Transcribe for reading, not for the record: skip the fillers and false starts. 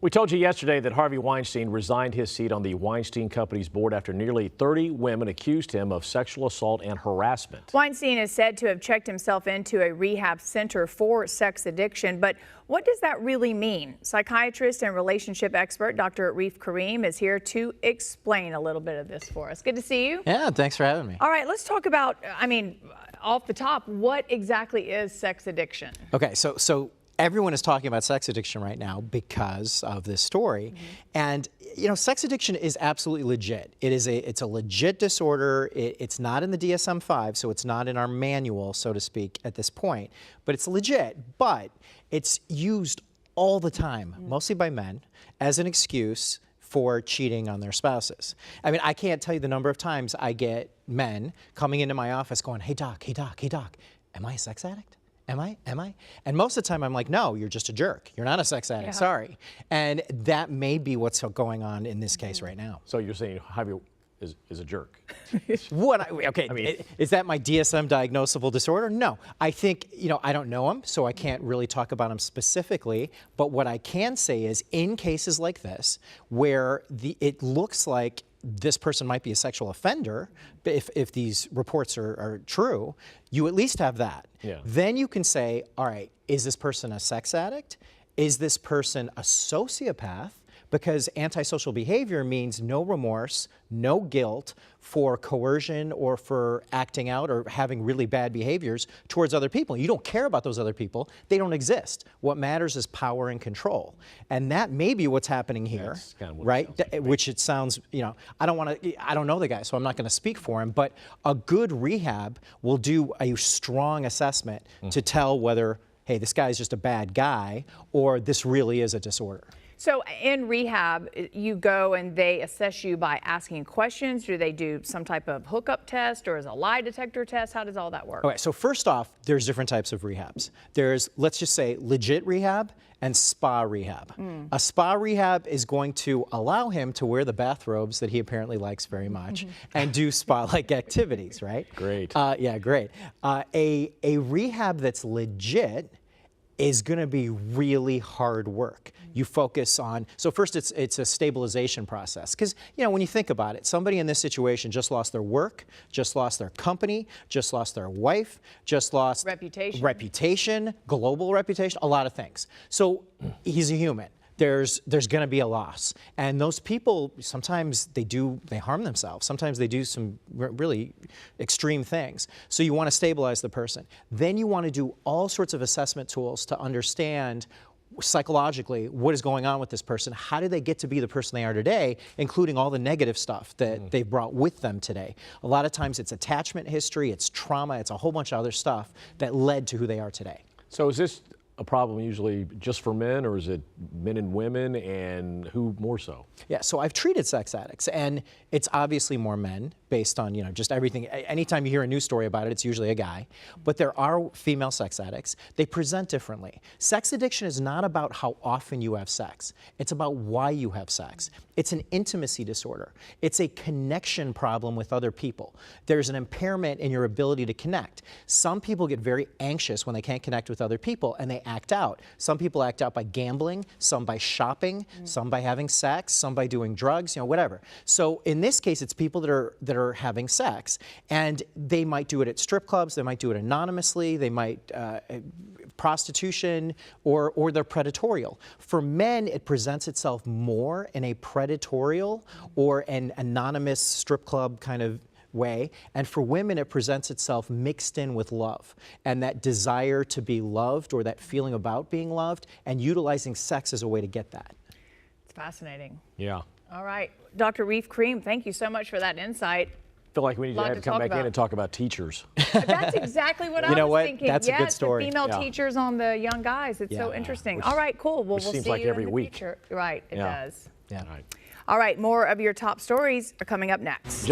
We told you yesterday that Harvey Weinstein resigned his seat on the Weinstein Company's board after nearly 30 women accused him of sexual assault and harassment. Weinstein is said to have checked himself into a rehab center for sex addiction. But what does that really mean? Psychiatrist and relationship expert Dr. Reef Karim is here to explain a little bit of this for us. Good to see you. Yeah, thanks for having me. All right, let's talk about, off the top, what exactly is sex addiction? Okay, so everyone is talking about sex addiction right now because of this story. And, you know, sex addiction is absolutely legit. It's a legit disorder. It's not in the DSM-5, so it's not in our manual, so to speak, at this point. But it's legit. But it's used all the time, mostly by men, as an excuse for cheating on their spouses. I mean, I can't tell you the number of times I get men coming into my office going, hey doc, am I a sex addict? Am I? And most of the time I'm like, no, you're just a jerk. You're not a sex addict, sorry. And that may be what's going on in this case right now. So you're saying Harvey is a jerk? Is that my DSM diagnosable disorder? No. I think, you know, I don't know him, so I can't really talk about him specifically. But what I can say is in cases like this, where it looks like this person might be a sexual offender, if these reports are true, you at least have that. Yeah. Then you can say, all right, is this person a sex addict? Is this person a sociopath? Because antisocial behavior means no remorse, no guilt for coercion or for acting out or having really bad behaviors towards other people. You don't care about those other people. They don't exist. What matters is power and control. And that may be what's happening here, that's kind of what right? It sounds like. Which it sounds, you know, I don't know the guy, so I'm not going to speak for him, but a good rehab will do a strong assessment to tell whether, hey, this guy's just a bad guy or this really is a disorder. So in rehab, you go and they assess you by asking questions. Do they do some type of hookup test or is a lie detector test? How does all that work? Okay, so first off, there's different types of rehabs. There's, let's just say, legit rehab and spa rehab. A spa rehab is going to allow him to wear the bathrobes that he apparently likes very much and do spa-like activities, right? Great. Yeah, great. A rehab that's legit is going to be really hard work. You focus on, so first it's a stabilization process. Because, you know, when you think about it, somebody in this situation just lost their work, just lost their company, just lost their wife, just lost reputation, global reputation, a lot of things. So he's a human. There's going to be a loss. And those people, sometimes they harm themselves. Sometimes they do some really extreme things. So you want to stabilize the person. Then you want to do all sorts of assessment tools to understand psychologically what is going on with this person. How did they get to be the person they are today, including all the negative stuff that they've brought with them today. A lot of times it's attachment history, it's trauma, it's a whole bunch of other stuff that led to who they are today. So is this a problem usually just for men, or is it men and women, and who more so? Yeah, so I've treated sex addicts, and it's obviously more men based on, you know, just everything. Anytime you hear a news story about it, it's usually a guy. But there are female sex addicts. They present differently. Sex addiction is not about how often you have sex. It's about why you have sex. It's an intimacy disorder. It's a connection problem with other people. There's an impairment in your ability to connect. Some people get very anxious when they can't connect with other people, and they act out. Some people act out by gambling, some by shopping, some by having sex, some by doing drugs, you know, whatever. So in this case, it's people that are having sex, and they might do it at strip clubs, they might do it anonymously, they might prostitution, or they're predatorial. For men, it presents itself more in a predatorial or an anonymous strip club kind of way, and for women it presents itself mixed in with love and that desire to be loved or that feeling about being loved, and utilizing sex as a way to get that. It's fascinating. Yeah. All right, Dr. Reef Karim, thank you so much for that insight. I feel like we need to have to come back in and talk about teachers. That's exactly what you know I was what? thinking. That's a good story. The female teachers on the young guys. It's so interesting. All right, cool. Well, we'll seems see like you every in the week. future. Right, it does. Yeah. All right. All right, more of your top stories are coming up next.